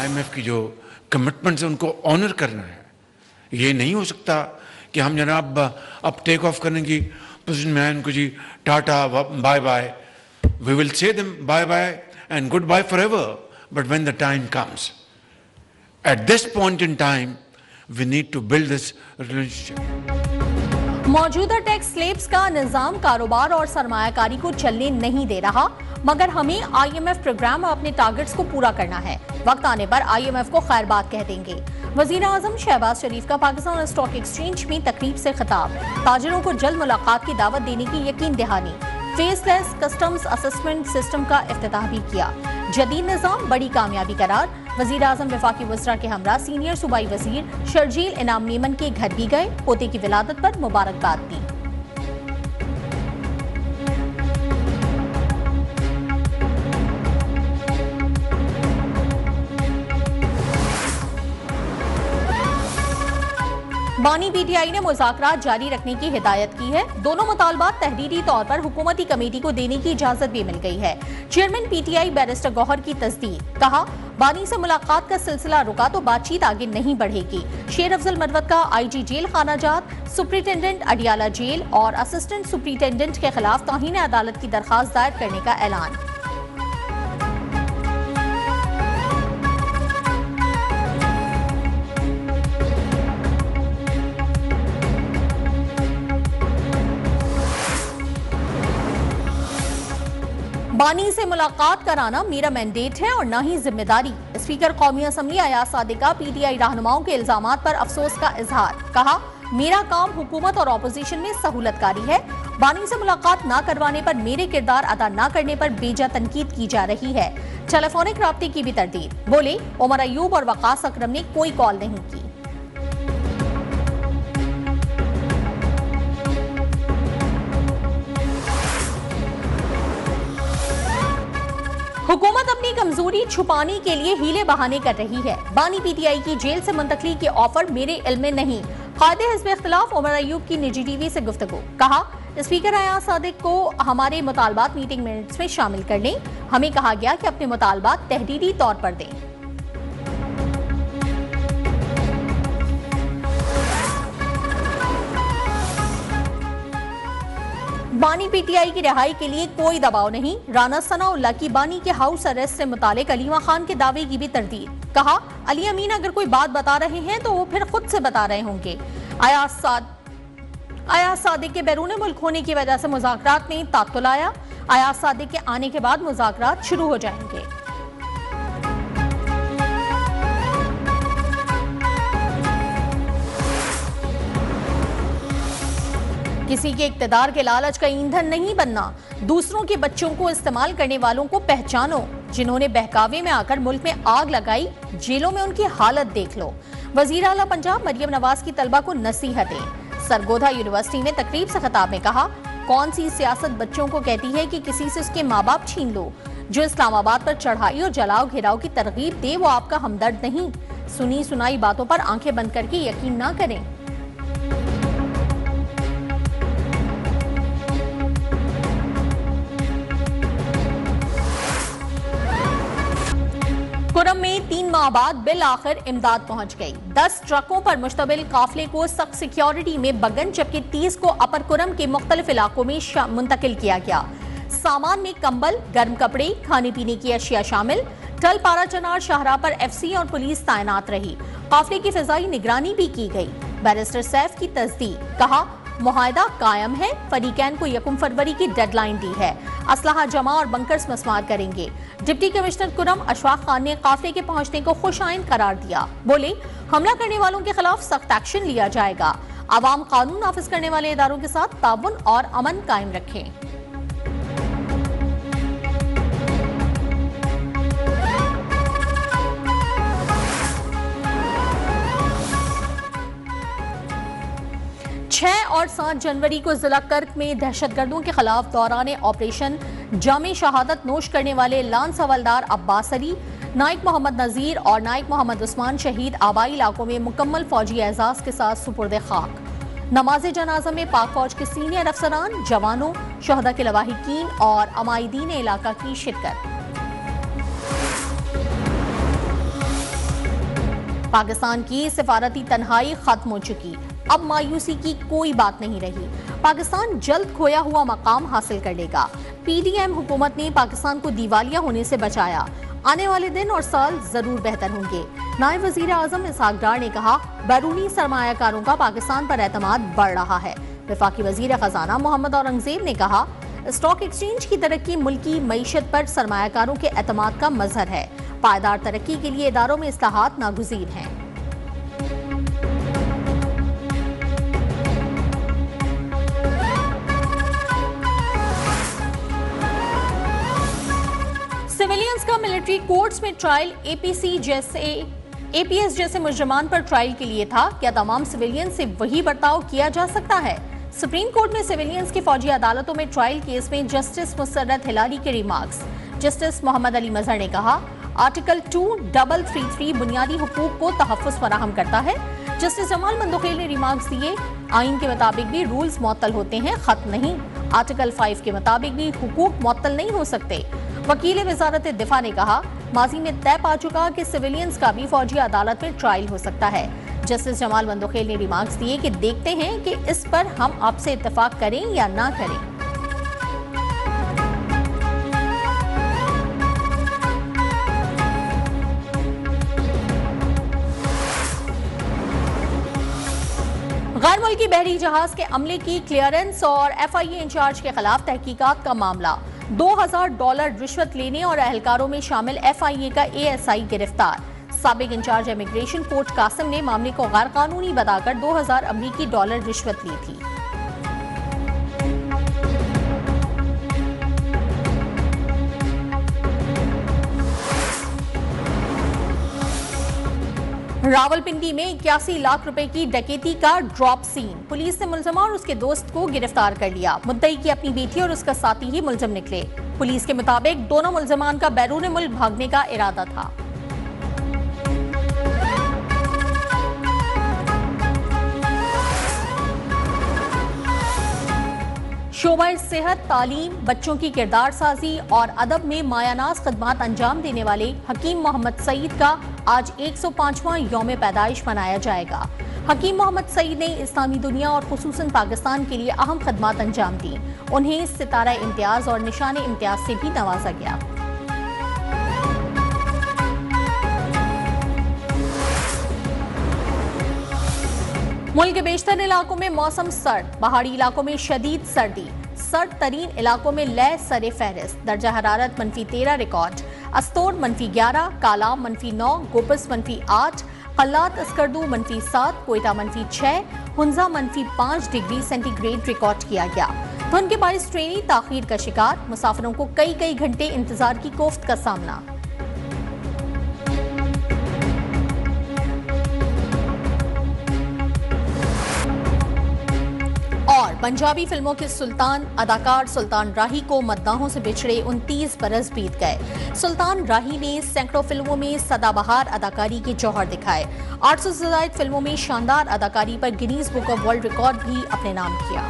IMF की जो commitments है उनको ऑनर करना है। ये नहीं हो सकता कि हम जनाब अब टेक ऑफ करने की पोजीशन में आए, उनको जी tata bye bye, we will say them bye bye and good bye for ever, but when the time comes, at this point in time we need to build this relationship. मौजूदा tax slabs का निजाम कारोबार और सरमायाकारी को चलने नहीं दे रहा, मगर हमें IMF प्रोग्राम और अपने टारगेट्स को पूरा करना है। वक्त आने पर IMF को खैर बात कह देंगे। वजीर आजम शहबाज शरीफ का पाकिस्तान स्टॉक एक्सचेंज में तकरीब से खिताब, ताजिरों को जल्द मुलाकात की दावत देने की यकीन दहानी। फेसलेस कस्टम्स असेसमेंट सिस्टम का इफ्तिताह भी किया। जदीद निजाम बड़ी कामयाबी करार। वजीर आजम वफाकी वज़रा के हमरा सीनियर सूबाई वजीर शर्जील इनाम मेमन के घर भी गए, पोते की विलादत पर मुबारकबाद दी। बानी PTI ने मुज़ाकरात जारी रखने की हिदायत की है। दोनों मुतालबात तहरीरी तौर पर हुकूमती कमेटी को देने की इजाजत भी मिल गई है। चेयरमैन PTI बैरिस्टर गौहर की तस्दीक, कहा बानी से मुलाकात का सिलसिला रुका तो बातचीत आगे नहीं बढ़ेगी। शेर अफजल मरवत का IG जेल खाना जात, सुप्रिंटेंडेंट अडियाला जेल और असिस्टेंट सुप्रिंटेंडेंट के खिलाफ तौहीन अदालत की दरखास्त दायर करने का ऐलान। बानी से मुलाकात कराना मेरा मैंडेट है और न ही जिम्मेदारी। स्पीकर कौमी असम्बली अयाज सादिक का PTI रहनुमाओं के इल्जामात पर अफसोस का इजहार, कहा मेरा काम हुकूमत और अपोजिशन में सहूलतकारी है। बानी से मुलाकात न करवाने पर, मेरे किरदार अदा न करने पर बेजा तनकीद की जा रही है। टेलीफोनिक राब्ते की भी तरदीद, बोले उमर अयूब और वकास अकरम ने कोई कॉल नहीं की। हुकूमत अपनी कमजोरी छुपाने के लिए हीले बहाने कर रही है। बानी PTI की जेल से मुंतकली के ऑफर मेरे इल्म में नहीं। कायदे हिज़्ब इख्तिलाफ उमर अयूब की निजी TV से गुफ्तगू, कहा स्पीकर अयाज सादिक को हमारे मुतालबात मीटिंग मिनट्स में शामिल कर लें। हमें कहा गया कि अपने मुतालबात तहरीरी तौर पर दें। बानी PTI की रिहाई के लिए कोई दबाव नहीं। राना सनाउल्लाह की बानी के हाउस अरेस्ट से मुतालिक अलीमा खान के दावे की भी तरदीद, कहा अली अमीन अगर कोई बात बता रहे हैं तो वो फिर खुद से बता रहे होंगे। अयाज सादिक के बैरून मुल्क होने की वजह से मुज़ाकरात में तात्तुल आया। अयाज सादिक के आने के बाद मुज़ाकरात शुरू हो जाएंगे। किसी के इक्तदार के लालच का ईंधन नहीं बनना। दूसरों के बच्चों को इस्तेमाल करने वालों को पहचानो। जिन्होंने बहकावे में आकर मुल्क में आग लगाई, जेलों में उनकी हालत देख लो। वजीर आला पंजाब मरियम नवाज की तलबा को नसीहतें। सरगोधा यूनिवर्सिटी में तकरीब से खिताब में कहा कौन सी सियासत बच्चों को कहती है कि किसी से उसके माँ बाप छीन लो। जो इस्लामाबाद पर चढ़ाई और जलाओ घिराव की तरगीब दे वो आपका हमदर्द नहीं। सुनी सुनाई बातों पर आंखें बंद करके यकीन ना करें। कुरम में 3 माह बाद बिल आखिर इमदाद पहुंच गई। 10 ट्रकों पर मुश्तमिल काफिले को सख्त सिक्योरिटी में बगन, जबकि 30 को अपर कुरम के मुख्तलिफ इलाकों में मुंतकिल किया गया। सामान में कंबल, गर्म कपड़े, खाने पीने की अशिया शामिल। टल पारा चनार शाहराह पर FC और पुलिस तैनात रही। काफिले की फिजाई निगरानी भी की गई। बैरिस्टर सैफ की तस्दीक, कहा मुआहदा कायम है। फरीकैन को 1 फरवरी की डेडलाइन दी है। असलहा जमा और बंकर्स मस्मार करेंगे। डिप्टी कमिश्नर कुरम अशफाक खान ने काफिले के पहुंचने को खुशाइन करार दिया। बोले हमला करने वालों के खिलाफ सख्त एक्शन लिया जाएगा। आवाम कानून नाफिज करने वाले इदारों के साथ ताउन और अमन कायम रखें। और 7 जनवरी को जिला कर्क में दहशतगर्दों के खिलाफ दौरान ऑपरेशन जामे शहादत नोश करने वाले लांस हवलदार अब्बास अली, नाइक मोहम्मद नजीर और नाइक मोहम्मद उस्मान शहीद आबाई इलाकों में मुकम्मल फौजी एजाज के साथ सुपुर्द खाक। नमाज जनाजा में पाक फौज के सीनियर अफसरान, जवानों, शहदा के लवाहिकीन और अमायदीन इलाका की शिरकत। पाकिस्तान की सिफारती तन्हाई खत्म हो चुकी, अब मायूसी की कोई बात नहीं रही। पाकिस्तान जल्द खोया हुआ मकाम हासिल कर लेगा। पीडीएम हुकूमत ने पाकिस्तान को दिवालिया होने से बचाया। आने वाले दिन और साल जरूर बेहतर होंगे। नायब वजीर आजम इसहाक डार ने कहा, बैरूनी सरमायाकारों का पाकिस्तान पर एतमाद बढ़ रहा है। वफाकी वजीर खजाना मोहम्मद औरंगजेब ने कहा, स्टॉक एक्सचेंज की तरक्की मुल्की मईशत पर सरमायाकारों के एतमाद का मजहर है। पायदार तरक्की के लिए इदारों में इस्लाहात नागुज़ीर हैं। सिविलियंस का मिलिट्री कोर्ट्स में ट्रायल एपीएस जैसे मुजरमान पर ट्रायल के लिए था। क्या तमाम सिविलियंस से वही बर्ताव किया जा सकता है? सुप्रीम कोर्ट में सिविलियंस की फौजी अदालतों में ट्रायल केस में जस्टिस मुसर्रत हिलारी के रिमार्क्स। जस्टिस मोहम्मद अली मजहर ने कहा, आर्टिकल 2333 बुनियादी हुकूक को तहफ़्फ़ुज़ फराहम करता है। जस्टिस जमाल मंदोखेल ने रिमार्क्स दिए, आइन के मुताबिक भी रूल्स मुअत्तल होते हैं, खत्म नहीं। आर्टिकल 5 के मुताबिक भी हुकूक मुअत्तल नहीं हो सकते। वकील वजारत दिफा ने कहा, माजी में तय पा चुका कि सिविलियंस का भी फौजी अदालत में ट्रायल हो सकता है। जस्टिस जमाल मंदोखेल ने रिमार्क्स दिए कि देखते हैं कि इस पर हम आपसे इत्तेफाक करें या ना करें। गैर मुल्की बहरी जहाज के अमले की क्लियरेंस और एफआईए इंचार्ज के खिलाफ तहकीकात का मामला। $2000 रिश्वत लेने और एहलकारों में शामिल एफआईए का एएसआई गिरफ्तार। साबिक इंचार्ज इमिग्रेशन पोर्ट कासिम ने मामले को गैर कानूनी बताकर $2000 रिश्वत ली थी। रावलपिंडी में 81 लाख रुपए की डकैती का ड्रॉप सीन। पुलिस ने मुलजमा और उसके दोस्त को गिरफ्तार कर लिया। मुद्दई की अपनी बेटी और उसका साथी ही मुलजम निकले। पुलिस के मुताबिक दोनों मुलजमान का बैरून मुल्क भागने का इरादा था। शोबा सेहत, तालीम, बच्चों की किरदार साजी और अदब में मायानाज खदमात अंजाम देने वाले हकीम मोहम्मद सईद का आज 105वां यौम पैदाइश मनाया जाएगा। हकीम मोहम्मद सईद ने इस्लामी दुनिया और खुसूसन पाकिस्तान के लिए अहम खदमात अंजाम दी। उन्हें सितारा इम्तियाज और निशान इम्तियाज से भी नवाजा गया। मुल्क के बेशतर इलाकों में मौसम सर्द, पहाड़ी इलाकों में शदीद सर्दी। सर्द तरीन इलाकों में लय सरे फहरिस्त। दर्जा हरारत -13 record. Astore -11, Kalam -9, Gupis -8, Kalat Skardu -7, Quetta -6, Hunza -5 degree centigrade record किया गया। धुंध के बारिश ट्रेनें ताखीर का शिकार। मुसाफिरों को कई घंटे इंतजार की कोफ्त का सामना। और पंजाबी फिल्मों के सुल्तान अदाकार सुल्तान राही को मद्दाहों से बिछड़े 29 बरस बीत गए। सुल्तान राही ने सैकड़ों फिल्मों में सदाबहार अदाकारी के जौहर दिखाए। 800 से ज़ायद फिल्मों में शानदार अदाकारी पर Guinness book of world record भी अपने नाम किया।